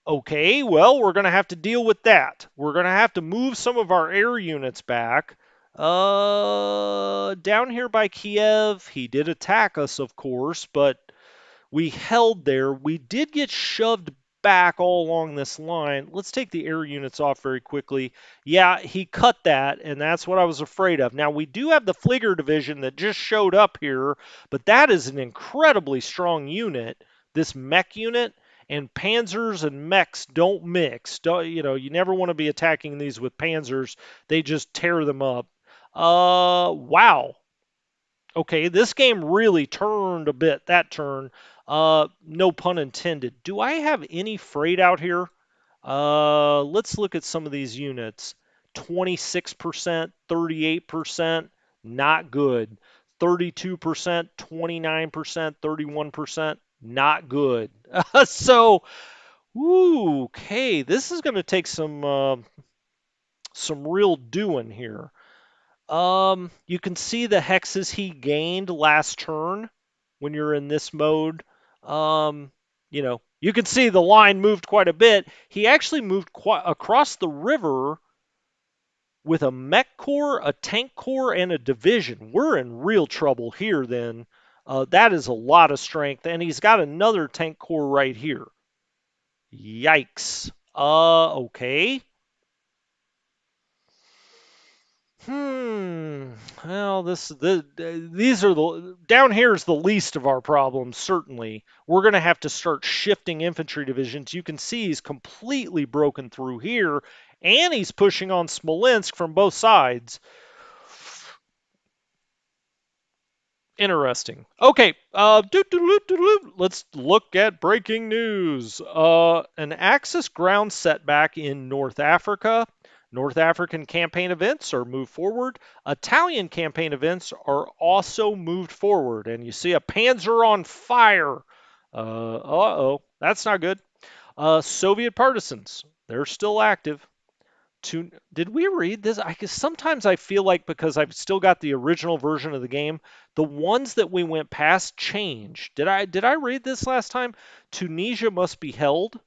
Okay, well, we're going to have to deal with that. We're going to have to move some of our air units back. Down here by Kiev, he did attack us, of course, but we held there. We did get shoved back all along this line. Let's take the air units off very quickly. Yeah, he cut that, and that's what I was afraid of. Now, we do have the Flieger division that just showed up here, but that is an incredibly strong unit, this mech unit. And panzers and mechs don't mix. You never want to be attacking these with panzers. They just tear them up. Wow. Okay, this game really turned a bit that turn. No pun intended. Do I have any freight out here? Let's look at some of these units. 26%, 38%, not good. 32%, 29%, 31%, not good. So, okay, this is going to take some real doing here. You can see the hexes he gained last turn when you're in this mode. You can see the line moved quite a bit. He actually moved across the river with a mech corps, a tank corps, and a division. We're in real trouble here then. That is a lot of strength, and he's got another tank corps right here. Yikes. Okay. Well, these are the down here is the least of our problems. Certainly, we're going to have to start shifting infantry divisions. You can see he's completely broken through here, and he's pushing on Smolensk from both sides. Interesting. Okay, let's look at breaking news. An Axis ground setback in North Africa. North African campaign events are moved forward. Italian campaign events are also moved forward. And you see a Panzer on fire. Uh-oh, that's not good. Soviet partisans, they're still active. Did we read this? I guess sometimes I feel like because I've still got the original version of the game, the ones that we went past change. Did I read this last time? Tunisia must be held.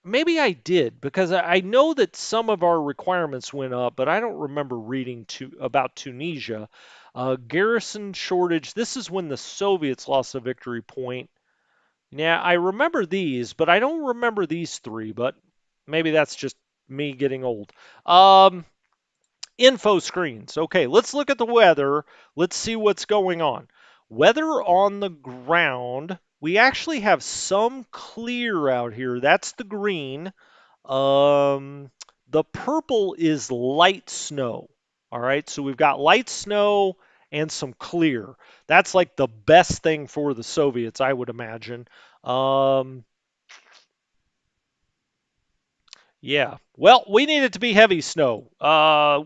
Maybe I did because I know that some of our requirements went up, but I don't remember reading about Tunisia. Garrison shortage. This is when the Soviets lost a victory point. Yeah, I remember these, but I don't remember these three. But maybe that's just me getting old. Um, Info screens. Okay, let's look at the weather. Let's see what's going on. Weather on the ground. We actually have some clear out here. That's the green. Um, the purple is light snow. All right, so we've got light snow and some clear. That's like the best thing for the Soviets, I would imagine. Um, Yeah. Well, we need it to be heavy snow.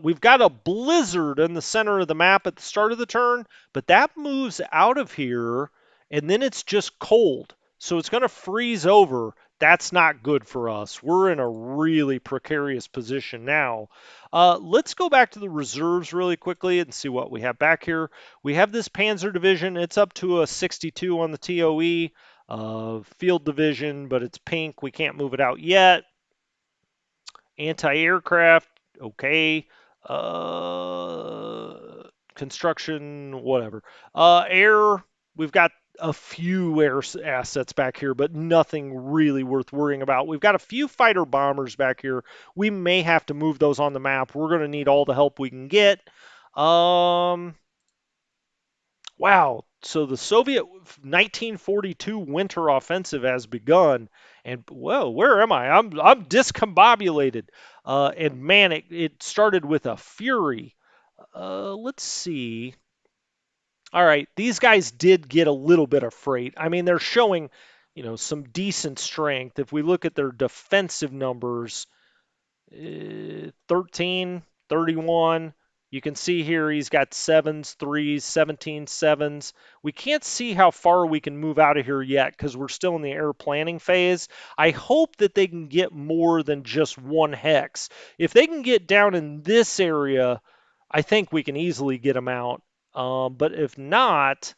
We've got a blizzard in the center of the map at the start of the turn, but that moves out of here, and then it's just cold. So it's going to freeze over. That's not good for us. We're in a really precarious position now. Let's go back to the reserves really quickly and see what we have back here. We have this Panzer Division. It's up to a 62 on the TOE. Field Division, but it's pink. We can't move it out yet. Anti-aircraft, okay. Construction, whatever. Air, we've got a few air assets back here, but nothing really worth worrying about. We've got a few fighter bombers back here. We may have to move those on the map. We're going to need all the help we can get. Um, Wow. So the Soviet 1942 winter offensive has begun, and whoa, where am I? I'm discombobulated. And man, it started with a fury. Let's see. All right, these guys did get a little bit of freight. I mean, they're showing, some decent strength. If we look at their defensive numbers, 13, 31. You can see here he's got sevens, threes, 17 sevens. We can't see how far we can move out of here yet because we're still in the air planning phase. I hope that they can get more than just one hex. If they can get down in this area, I think we can easily get them out. But if not,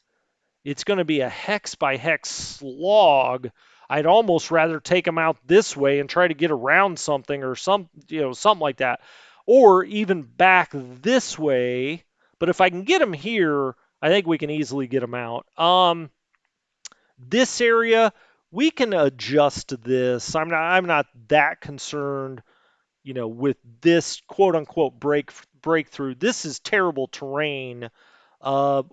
it's going to be a hex by hex slog. I'd almost rather take them out this way and try to get around something or something like that, or even back this way. But if I can get them here, I think we can easily get them out. This area we can adjust this. I'm not that concerned, with this quote unquote breakthrough. This is terrible terrain.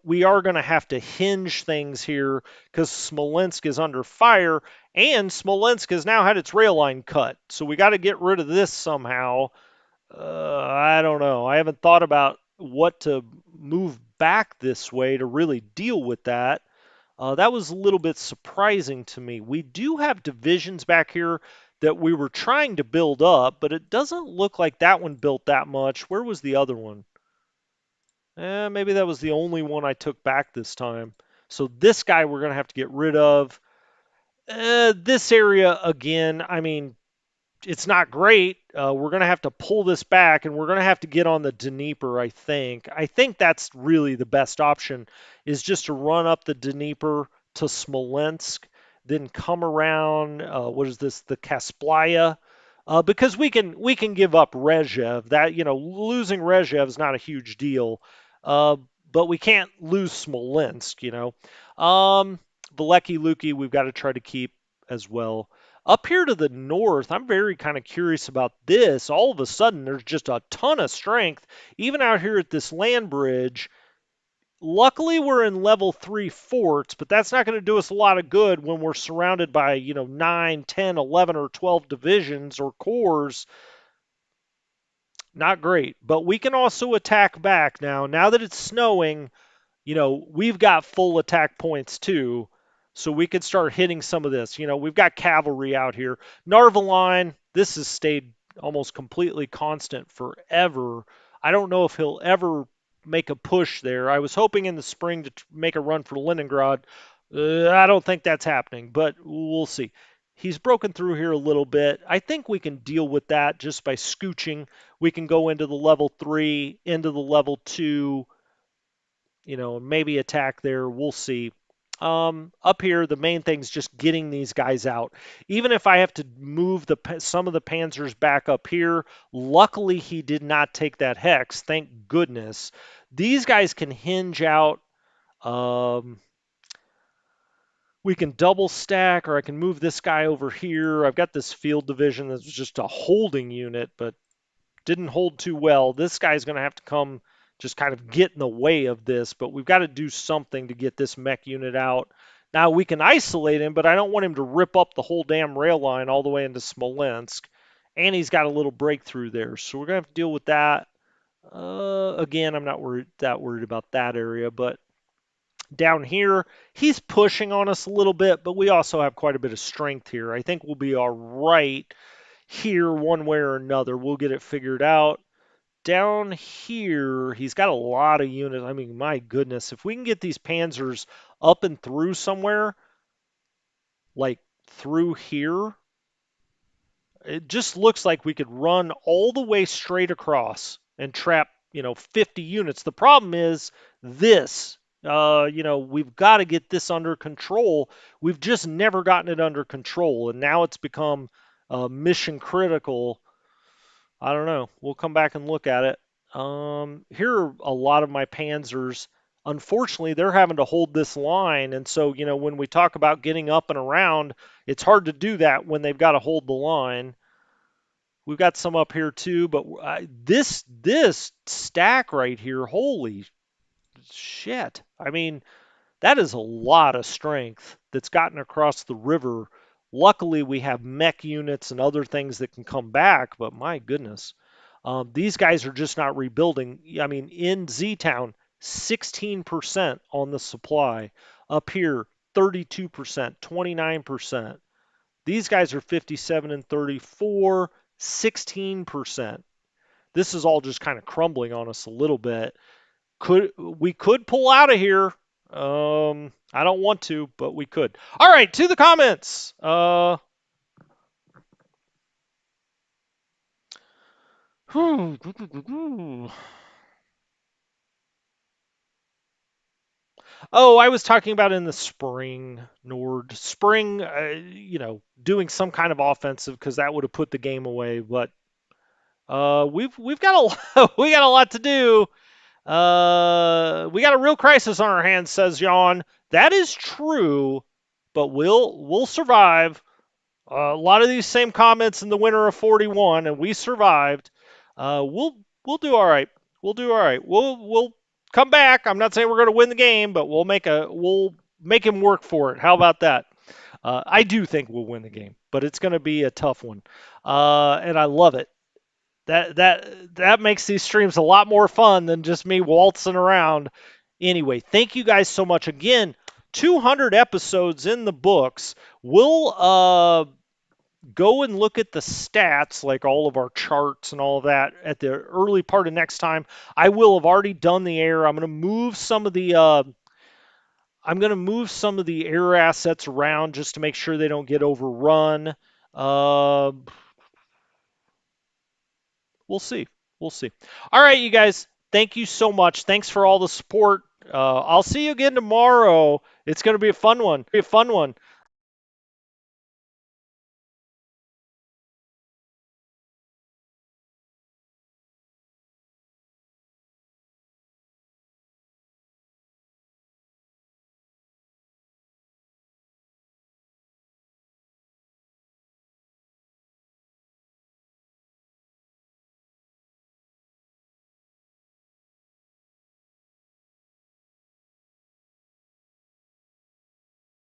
We are going to have to hinge things here because Smolensk is under fire, and Smolensk has now had its rail line cut. So we got to get rid of this somehow. I don't know. I haven't thought about what to move back this way to really deal with that. That was a little bit surprising to me. We do have divisions back here that we were trying to build up, but it doesn't look like that one built that much. Where was the other one? Maybe that was the only one I took back this time. So this guy we're going to have to get rid of. This area, again, I mean, it's not great. We're going to have to pull this back, and we're going to have to get on the Dnieper, I think. I think that's really the best option, is just to run up the Dnieper to Smolensk, then come around, what is this, the Kasplaya, because we can give up Rezhev. That, losing Rezhev is not a huge deal, uh, but we can't lose Smolensk. Valeki Luki we've got to try to keep as well. Up here to the north, I'm very kind of curious about this. All of a sudden, there's just a ton of strength. Even out here at this land bridge, luckily we're in level 3 forts, but that's not going to do us a lot of good when we're surrounded by, 9, 10, 11, or 12 divisions or corps. Not great. But we can also attack back now. Now that it's snowing, we've got full attack points too, so we could start hitting some of this. We've got cavalry out here. Narvaline, this has stayed almost completely constant forever. I don't know if he'll ever make a push there. I was hoping in the spring to make a run for Leningrad. I don't think that's happening, but we'll see. He's broken through here a little bit. I think we can deal with that just by scooching. We can go into the level 3, into the level 2, maybe attack there. We'll see. Up here, the main thing is just getting these guys out. Even if I have to move some of the panzers back up here, luckily he did not take that hex. Thank goodness. These guys can hinge out. Um, we can double stack, or I can move this guy over here. I've got this field division that's just a holding unit, but didn't hold too well. This guy's going to have to come just kind of get in the way of this, but we've got to do something to get this mech unit out. Now we can isolate him, but I don't want him to rip up the whole damn rail line all the way into Smolensk. And he's got a little breakthrough there, so we're going to have to deal with that. Again, I'm not that worried about that area, but down here, he's pushing on us a little bit, but we also have quite a bit of strength here. I think we'll be all right here one way or another. We'll get it figured out. Down here, he's got a lot of units. I mean, my goodness, if we can get these panzers up and through somewhere, like through here, it just looks like we could run all the way straight across and trap, 50 units. The problem is this. We've got to get this under control. We've just never gotten it under control, and now it's become mission critical. I don't know. We'll come back and look at it. Here are a lot of my panzers. Unfortunately, they're having to hold this line, and so when we talk about getting up and around, it's hard to do that when they've got to hold the line. We've got some up here too, but this stack right here, holy shit! I mean, that is a lot of strength that's gotten across the river. Luckily, we have mech units and other things that can come back, but my goodness. These guys are just not rebuilding. I mean, in Z-Town, 16% on the supply. Up here, 32%, 29%. These guys are 57 and 34, 16%. This is all just kind of crumbling on us a little bit. We could pull out of here. I don't want to, but we could. All right, to the comments. Oh, I was talking about in the spring, Nord. Spring, doing some kind of offensive because that would have put the game away. But we've got a we got a lot to do. We got a real crisis on our hands, says Jan. That is true, but we'll survive. A lot of these same comments in the winter of 41, and we survived. We'll do all right. We'll do all right. We'll come back. I'm not saying we're going to win the game, but we'll make him work for it. How about that? I do think we'll win the game, but it's going to be a tough one, and I love it. That makes these streams a lot more fun than just me waltzing around. Anyway, thank you guys so much again. 200 episodes in the books. We'll go and look at the stats, like all of our charts and all of that, at the early part of next time. I will have already done the air. I'm going to move some of the air assets around just to make sure they don't get overrun. We'll see. We'll see. All right, you guys. Thank you so much. Thanks for all the support. I'll see you again tomorrow. It's going to be a fun one.